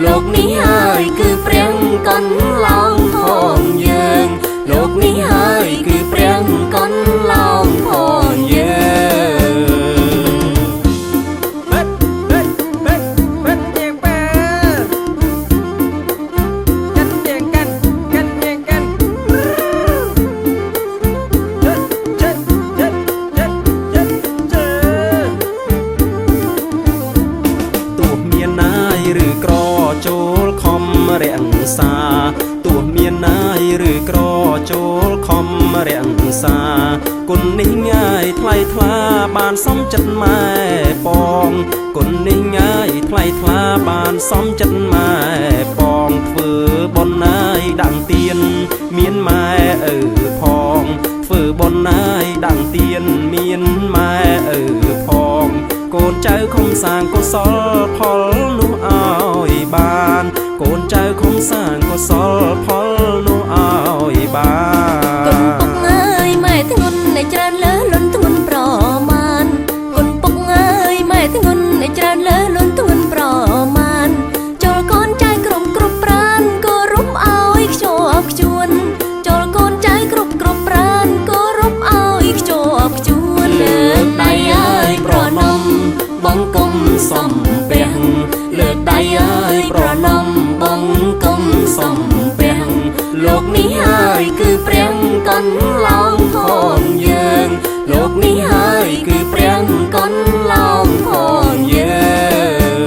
លោកនេះហើយគឺព្រះកូនឡោមផងយើងលោកនេះហើយគឺព្រះកូនឡោមផងយើងចូលខំរាំងសាទោះមានណាយឬក្រចូលខំរាំងសាគុណនេះងាយថ្លៃថ្លាបានសមចិត្តម៉ែបងគុណនេះងាយថ្លៃថ្លាបានសមចិត្តម៉ែបងធ្វើបុណ្យណាយដាំងទៀនមានម៉ែឪផងធ្វើបុណ្យណាយដាំងទៀនមានម៉ែឪផងកូនចៅខំសាងកុសលផលនោះឲ្យបានកូនចៅខំសាងកុសលផលនោះឲ្យបានគុណពុកអើយម៉ែធ្ងន់នៃច្រើនលើលន់ធ្ងន់ប្រមាណគុណពុកអើយម៉ែធ្ងន់នៃច្រើនលើលន់ធ្ងន់ប្រមាណចូលកូនចៅគ្រប់ប្រានគោរពឲ្យខ្ជាប់ខ្ជួនចូលកូនចៅគ្រប់ប្រានគោរពឲ្យខ្ជាប់ខ្ជួនលើកដៃអើយប្រណំបងគុំសំពះលើកដៃអើយប្រណំបងគុំសំពះលោកនេះហើយគឺព្រះកូនឡោមផងយើងលោកនេះហើយគឺព្រះកូនឡោមផងយើង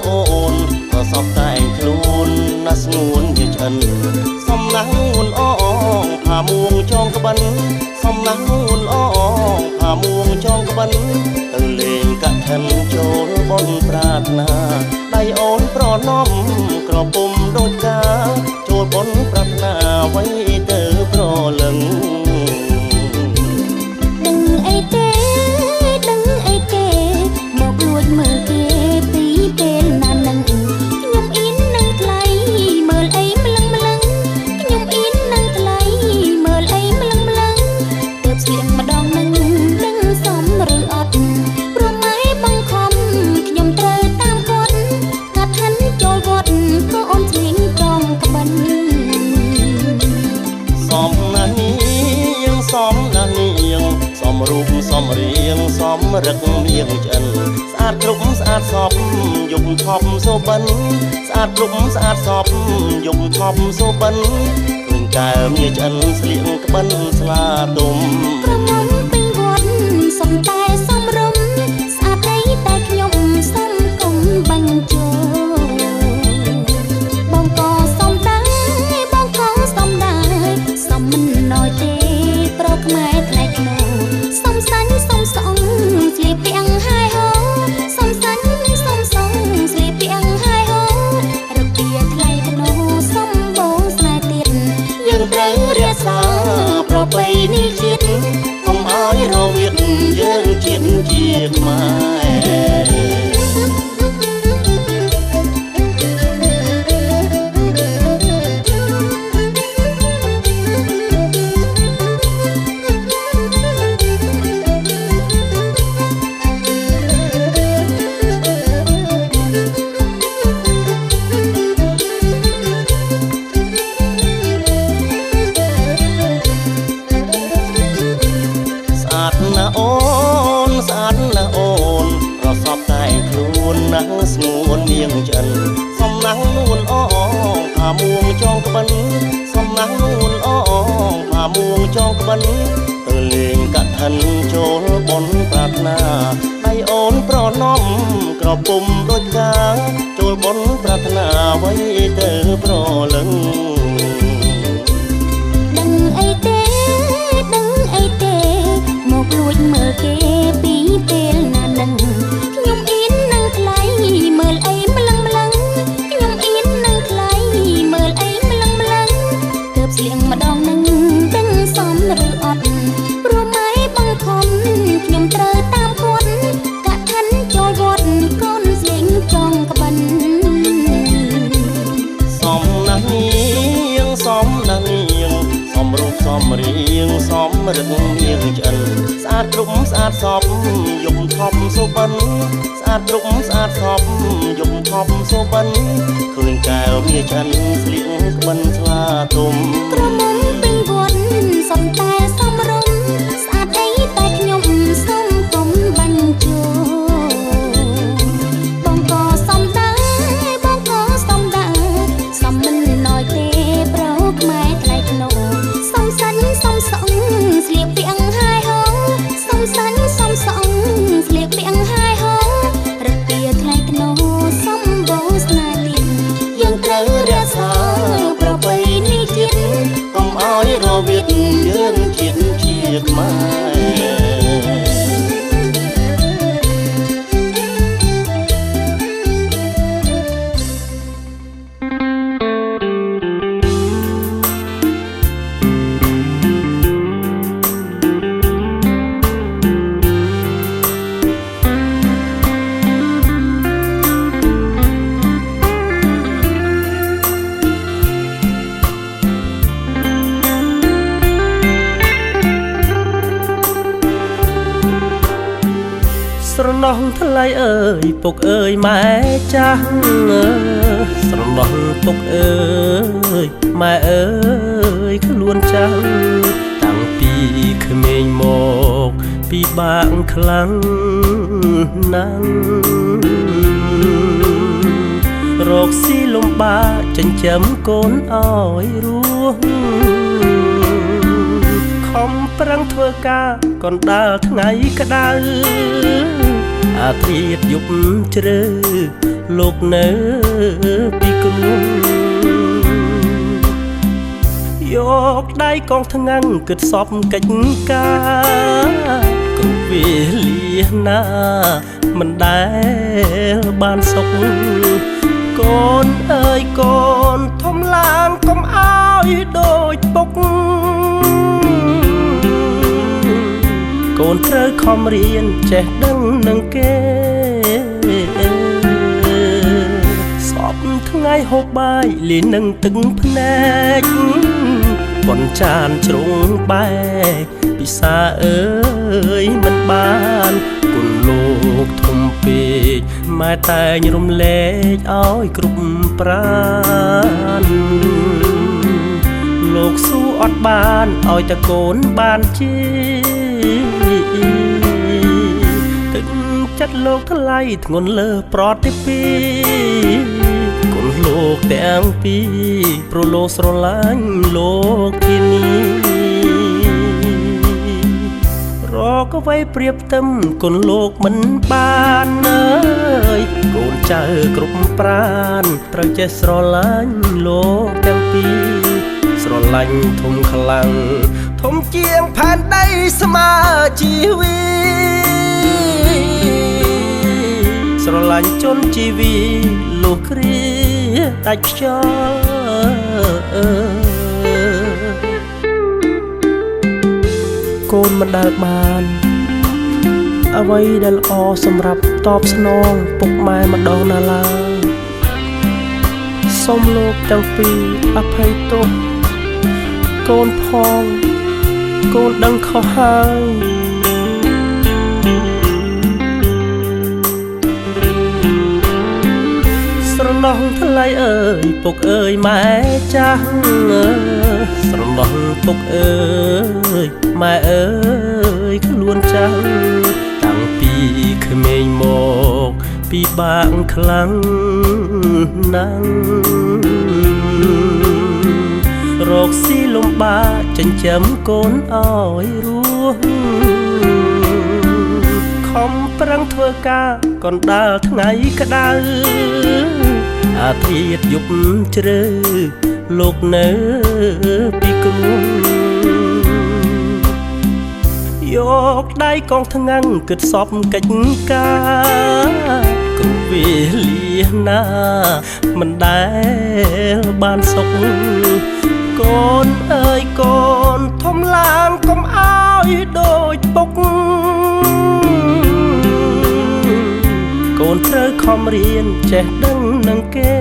អូនក៏សពតែងខ្លួនណាស្ងួនជាឆ្អិនសំណាងងួនអងផាមួងចងក្បិនសំណាងងួនអងផាមួងចងក្បិនទៅលេងកឋិនចូលបុណ្យប្រាថ្នាដៃអូនប្រណំក្រពុំដូចកាចូលបុណ្យប្រាថ្នាໄວទៅប្រលឹងដឹងអីទេដឹងអីទេមកលួចមើលគេពីពេលណានឹងខ្ញុំអ៊ីននឹងថ្លៃមើលអីម្លឹងខ្ញុំអ៊ីននឹងថ្លៃមើលអីម្លឹងទើបស្លៀកម្ដងនឹងដឹងសមឬអត់ព្រមម៉ែបងខំខ្ញុំត្រូវតាមគាត់កាត់ឋិនចូលវត្តក៏អូនឆ្លៀងចងក្បិនសមណាស់នាងសមណាស់នាងសមរូបសមរាងសមរឹកមៀងឆ្អិនស្អាតគ្រប់ស្អាតសពយប់ថប់សូបិនស្អាតគ្រប់ស្អាតសពយប់ថប់សូបិនឃើញកែវមាឆ្អិនស្លៀងក្បិនស្លាទុំក្រមុំពេញវត្តសំតែសំរុំស្អាតអីតែខ្ញុំសំគុំបាញ់ចូលបងក៏សំដែរបងក៏សំដែរសំមិនណយទេប្រខ្មែរថ្លៃថ្នូរសំសាញ់សំសងស្លៀកពាក់ហើយហោសំសាញ់សំសងស្លៀកពាក់ហើយហោរបៀថ្លៃថ្នូរសំបងស្នេហ៍ទៀតយើងត្រូវរក្សាប្រពៃណីជាតិកុំឲ្យរវិតយើងជាតិខ្មែរស្ងួននាងឆ្អិនសំណាងនួនអងផាមួងចងក្បិនសំណាងនួនអងផាមួងចងក្បិនទៅលេងកឋិនចូលបុណ្យប្រាថ្នាដៃអូនប្រណំក្រពុំដូចកាចូលបុណ្យប្រាថ្នាໄວទៅប្រលឹងដឹងអីទេដឹងអីទេមកលួចមើលគេពីពេលណានឹងខ្ញុំ រឹកមានឆ្អិនស្អាតគ្រប់ស្អាតសពយំថប់សុបិនស្អាតគ្រប់ស្អាតសពយំថប់សុបិនឃើញកែវមានឆ្អិនស្លៀកក្បិនស្លាធំក្រមុំពេញវត្តសំតែសំរុំស្អាតអីតែខ្ញុំសុំកុំបញ្ជូបងក៏សំដែរបងក៏សំដែរសំមិនណយទេប្រោខ្មែរថ្លៃថ្នូរសំសាញ់សំសងស្លៀកពាក់ហាយហងសំសាញ់សំសងស្លៀកពាក់ហាយហងរឹកពីថ្លៃថ្នូរសំបូរស្នេហ៍ទៀតយើងត្រូវរក្សាប្រពៃណីជាតិកុំឲ្យរវិតយើងជាខ្មែរស្រណោះថ្លៃអើយពុកអើយម៉ែចាស់ស្រណោះពុកអើយម៉ែអើយខ្លួនចាស់តាំងពីក្មេងមកពីបាក់ខ្លាំងណាស់រកស៊ីលំបាកចិញ្ចឹមកូនឲ្យរស់ខំប្រឹងធ្វើការកណ្ដាលថ្ងៃក្តៅអាធិតយប់ជ្រៅលោកនៅពីគ្រួងយកដៃកងថ្ងាំងគិតសពកិច្ចការគ្រប់វេលាណាមិនដែលបានសុខកូនអើយកូនធំឡើងកុំឲ្យដូចពុកកូនត្រូវខំរៀនចេះដឹងនឹងគេសពថ្ងៃហូបបាយលាយនឹងទឹកភ្នែកប៉ុនចានជ្រុងបែកពិសាអើយមិនបានគុណលោកធំពេកម៉ែតែងរំលែកឲ្យគ្រប់ប្រាណលោកស៊ូអត់បានឲ្យតែកូនបានជាទឹកចិត្តលោកថ្លៃធ្ងន់លើប្រតិពីគុណលោកទាំងពីរព្រោះលោកស្រឡាញ់លោកធានីរកអ្វីប្រៀបផ្ទឹមគុណលោកមិនបានអើយកូនចៅគ្រប់ប្រានត្រូវចេះស្រឡាញ់លោកទាំងពីរស្រឡាញ់ធំខ្លាំងធំជាងផែនដីស្មើជីវីស្រឡាញ់ជន់ជីវីលុះគ្រាដាច់ខ្យល់កូនមិនដែលបានអ្វីដែលល្អសម្រាប់តបស្នងពុកម៉ែម្ដងណាឡើយសូមលោកទាំងពីរអភ័យទោសកូនផងកូនដឹងខុសហើយស្រណោះថ្លៃអើយពុកអើយម៉ែចាស់ស្រណោះពុកអើយម៉ែអើយខ្លួនចាស់តាំងពីក្មេងមកពីបាក់ខ្លាំងណាស់រកស៊ីលំបាកចិញ្ចឹមកូនឲ្យរស់ខំប្រឹងធ្វើការកណ្ដាលថ្ងៃក្តៅអាធិតយប់ជ្រៅលោកនៅពីគ្រួងយកដៃកងថ្ងាំងគិតសពកិច្ចការគ្រប់វេលាណាមិនដែលបានសុខកូនអើយកូនធំឡើងកុំឲ្យដូចពុកកូនត្រូវខំរៀនចេះដឹងនឹងគេ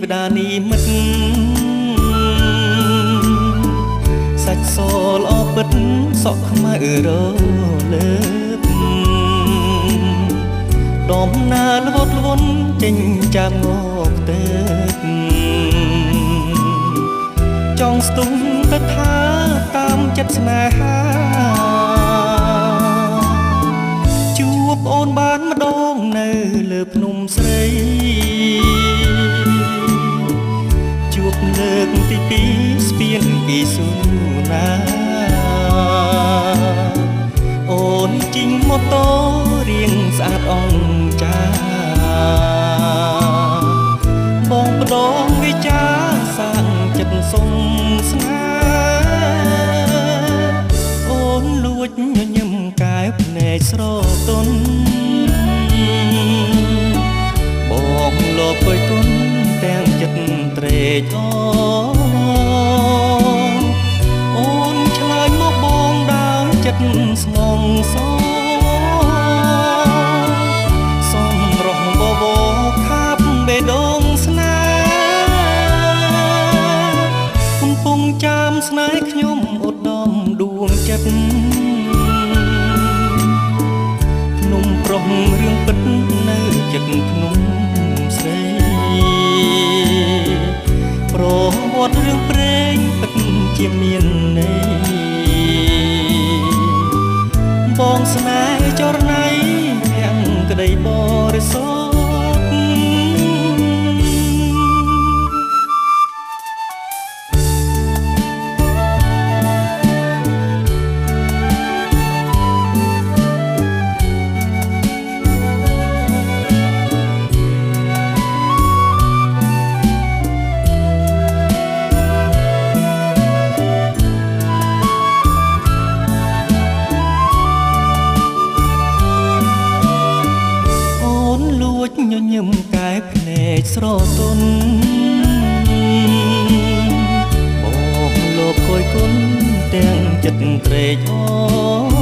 វតានិមិត្តសាច់សល្អពិតសក់ខ្មៅរលើបដំណើរល្វត់ល្វន់ចេញចាំងកទៅចង់ស្ទុំទៅថាតាមចិត្តស្នេហាជួបអូនបានម្ដងនៅលើភ្នំស្រីជួបលើកទីពីរស្ពានគីស៊ូណាអូនជីងម៉ូតូរៀងស្អាតអង្ចាបងបដងវិចាសាងចិត្តសុំស្នេហ៍អូនលួចញញឹមកែវភ្នែកស្រទន់បងលោកគយគុណទាំងចិត្តត្រេកអរអូនឆ្លើយមកបងដើរចិត្តស្មងសសំរស់បបោខាប់បេះដូងស្នេហ៍កំពុងចាំស្នេហ៍ខ្ញុំឧត្តមដួងចិត្តភ្នំប្រុសរឿងពិតនៅចិត្តភ្នំស្រីប្រវត្តិរឿងព្រេងពិតជាមានន័យបងស្នេហ៍ចរណៃទាំងក្តីបរិសុទ្ធញញឹមកែភ្នែកស្រទន់បងលោកគយគុណទាំងចិត្តត្រេកអរ